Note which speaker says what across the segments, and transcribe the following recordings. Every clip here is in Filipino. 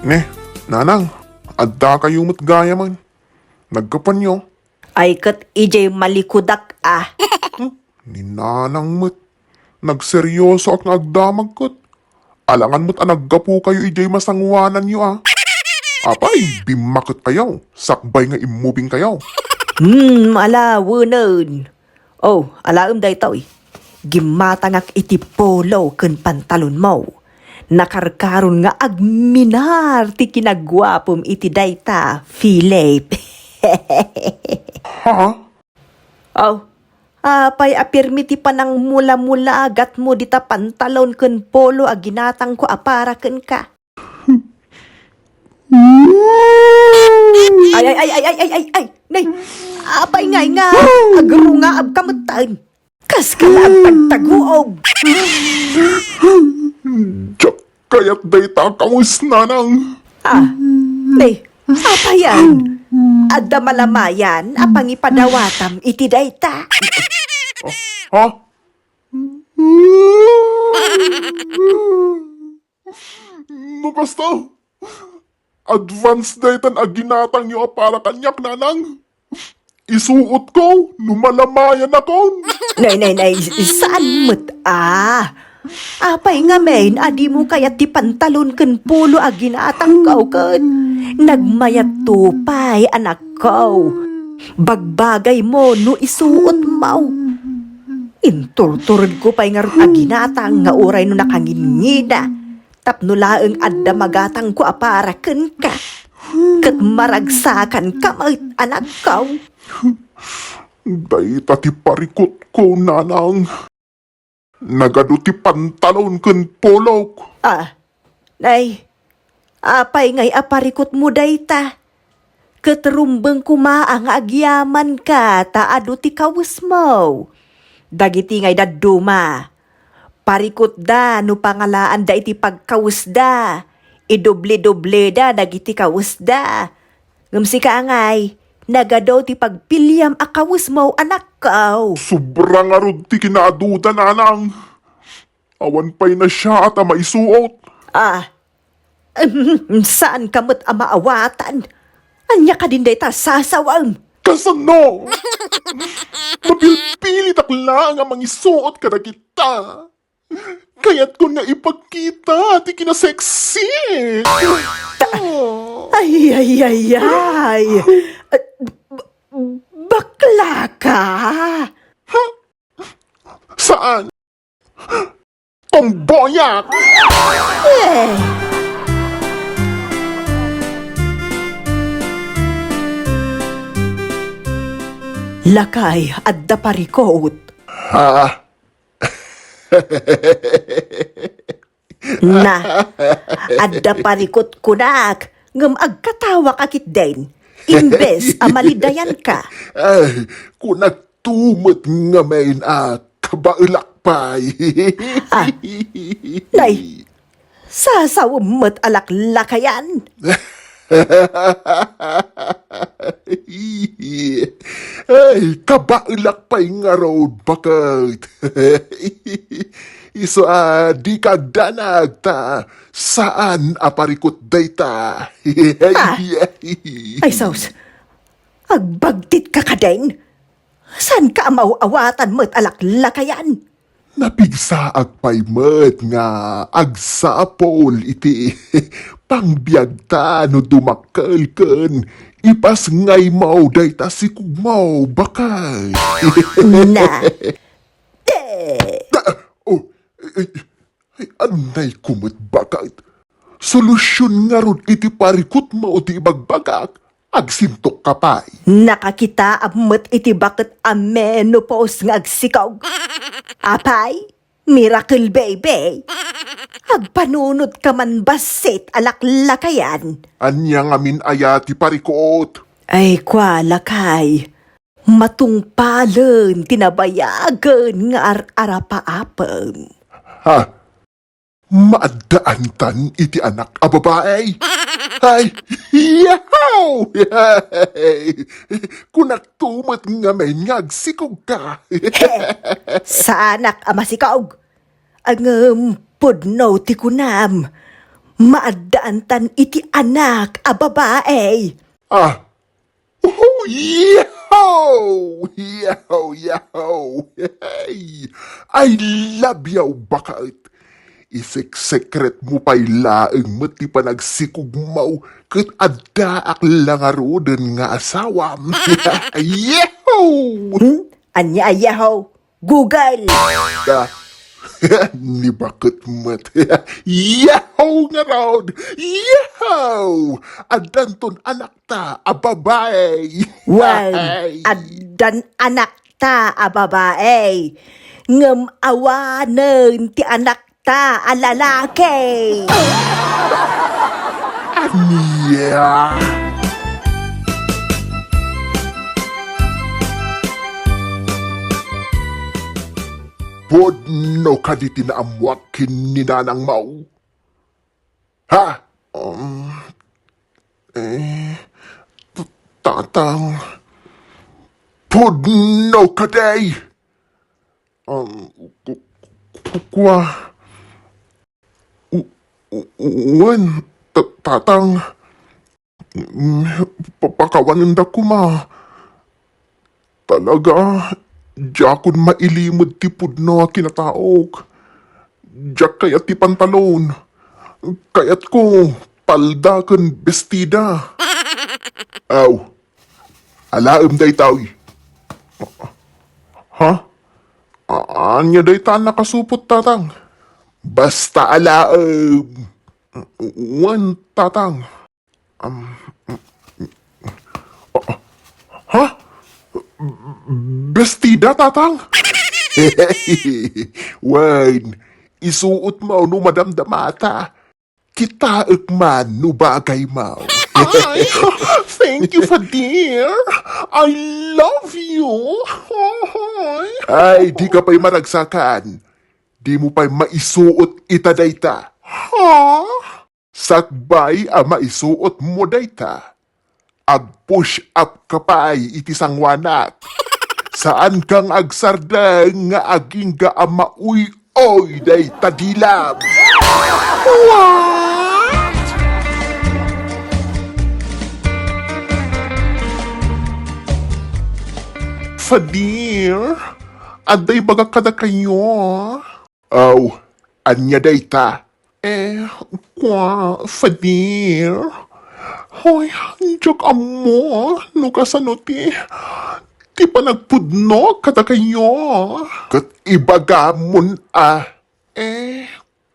Speaker 1: Ne, nanang, adda kayo mo't gaya man. Nagkapanyo.
Speaker 2: Ay kat ijay malikudak
Speaker 1: Ni nanang mo't. Nagseryoso ak agdamag kot. Alangan mo't anaggapo kayo ijay masangwanan nyo Apay, bimakot kayo. Sakbay nga imubing kayo.
Speaker 2: Alawunan. Oh, alaam day tao Gimatangak iti polo ken pantalon mo. Nakarkaron nga agminar ti kinagwapom iti dayta, Philip.
Speaker 1: Ha?
Speaker 2: Oh, apay apirmi ti panang mula-mula agat mo dita pantalon ken polo aginatang ko apara ken ka. Ay, nay, apay nga, agro nga abkamutan. Kas ka na pagtaguog.
Speaker 1: Diyak kayat dayta kamus nanang.
Speaker 2: Nay, apayan. Adda malamayan, apang ipadawatam iti dayta.
Speaker 1: Ha? No basta. Advance daytan aginatang nyo para kanyak nanang. Isuot ko, numalamayan ako.
Speaker 2: Nay, saan mo't Apay nga men, adi mo kaya ti pantalon ken pulo aginatang kau ken. Nagmayat tupay, anak ko. Bagbagay mo no isuot mo. Inturturod ko pa'y nga aginatang nga uray no nakangingida. Tapno laeng adda magatang ko apara ken ka. Ket maragsakan ka anak ko.
Speaker 1: Dayta ti parikot ko nanang. Nagado ti pantalon ken polok.
Speaker 2: Nay, apay ngay aparikot mo dayta. Ketrumbeng kumaang agyaman ka, taado ti kawus mo. Dagiti ngay daduma. Parikot da, no pangalaan da iti pagkawus da. Idoble-doble da, dagiti kawus da. Ngamsi ka ngay, nagadaw ti pagpilyam a kawus mo, anak ko.
Speaker 1: Sobrang arod ti kinaduda nanang. Awan pa'y na siya at maisuot.
Speaker 2: Saan kamot ang maawatan? Anya ka din dayta sasawam.
Speaker 1: Kasano? Mapilpilit ak lang ang mangisuot ka na kita. Kaya't ko nga ipagkita, ti kinaseksi.
Speaker 2: Ay. Bakla ka?
Speaker 1: Saan? Tomboyak!
Speaker 2: Lakay, adda parikot. Na, adda parikot kunak. Ngam agkatawa kakit din. Imbes amalidayan ka.
Speaker 1: Ay, kung nagtumot nga main kabailakpay.
Speaker 2: Nay, sasawamot alaklakayan.
Speaker 1: Ay, kabailakpay nga road bakit? Iso di kagdanag ta. Saan aparikot dayta?
Speaker 2: Ay, saus. Agbagtit ka ka din. San ka mauawatan mo't alaklakayan?
Speaker 1: Napigsaag pa'y met nga agsapol iti pangbiag ta no dumakkel ken ipas ngay mau dayta si kugmaw bakay.
Speaker 2: Na.
Speaker 1: Anay kumot bakit? Solusyon nga ron iti parikot mo ti ibagbagak. Agsintok ka pa'y.
Speaker 2: Nakakita amot iti bakit amenopause nga agsikaw. Apay, miracle baby. Agpanunod ka man basit alaklakayan.
Speaker 1: Anya nga min aya ti parikot.
Speaker 2: Ay kwa lakay. Matungpalen tinabayagan nga arapaapan.
Speaker 1: Ha? Maadaan tan iti anak a babae. Ay, yahaw! Kung nagtumot nga may ngagsikog ka.
Speaker 2: Sa anak a Masikog. Ang pudno ti kunam. Maaddaantan iti anak a babae.
Speaker 1: Ah, oh, yow! Yow, yow! Hey! I love you, bakit? Isik-sekret mo pa'y laeng mati pa nagsikugmaw kat adda ak langaro den nga asawa. Yow!
Speaker 2: Anya ayaw. Google.
Speaker 1: Da, ni bakit mat. Yaw nga raw! Yaw! Adanton anak ta, a babae.
Speaker 2: Wan, addan anak ta a babae. Ngem awanen ti anak ta a lalaki.
Speaker 1: Ania. Podno ka di tinaamwak kininanang mau. Ha? Tatang. Podno ka day. Kwa. Wan. Tatang. Papakawanan da kuma. Talaga. Jakon mailimod ti pudno kinataok. Jak kayat ti pantalon. Kayat ko palda ken bestida. Aw. Alaem day tawi. Ha? Anya day ta nakasupot tatang. Basta alaem. Wan tatang. Ha? Bestida tatang? Wan, isuot mo no madamdamata. Kita man no bagay mo. Ay, thank you, Fadir. I love you. Ay, di ka pa'y maragsakan. Di mo pa'y maisuot itadayta. Ha? Sakbay a maisuot mo dayta. Ag-push up ka pa'y iti sangwanak. Saan kang agsardang nga aging gaamauy-oy day tadilam. What? Fadir, aday baga kada kayo? Aw, anya day ta? Kwa, Fadir. Hoy, jok amo, nukasano ti pa nagpudno kada kayo. Kat ibagamon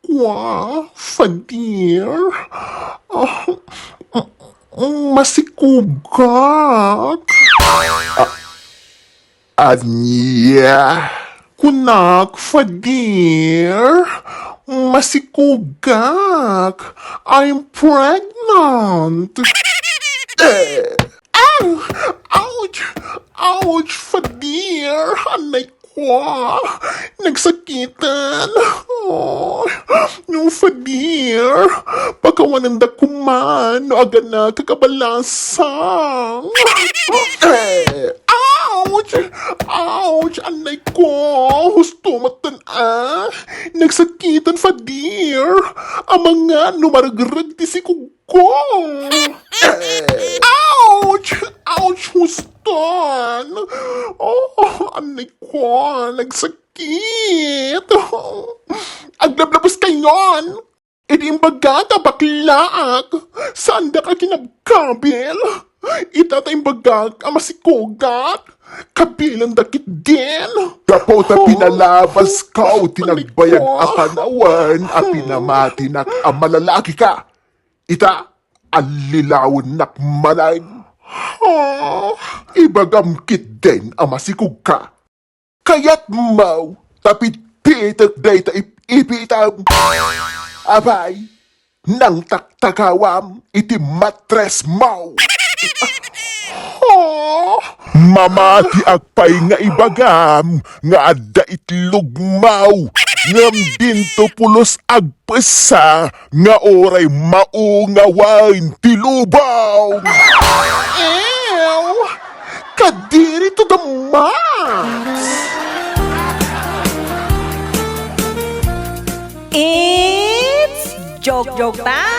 Speaker 1: kwa, Fadir. Masikugak. Anya, kunak, Fadir. Masikugak. I'm pregnant. Ouch! Ouch, Fadir! Anay ko! Nagsakitan! Oh, yung Fadir! Pagkawanan da kuman, no aga na kakabalasang! Ouch! Ouch! Anay ko! Husto matan Nagsakitan, Fadir! Ang mga numaragrag ti si kuko! Ouch! Ouch! Huston! Oh, anay ko! Nagsakit! Aglablabas kayon! Idimbaga ka baklaak! Saan da ka kinabkabil? Itatay bagag ang masikogat! Kabilang dakit din! Kapo ta pinalabas ka o tinagbayag a panawan a pinamati nak ang malalaki ka! Ita, alilawon nak manay! Ibagamkit din ang masikog ka. Kaya't mau, tapit pitak day ta ipitam. Abay, nang taktakawam, iti matres mau. Mamati agpay nga ibagam, nga adda itlog mau. Ngam dinto pulos agpesa, nga oray maungawain tilubaw. Ew! Kadiri to the max!
Speaker 2: It's Joke ta!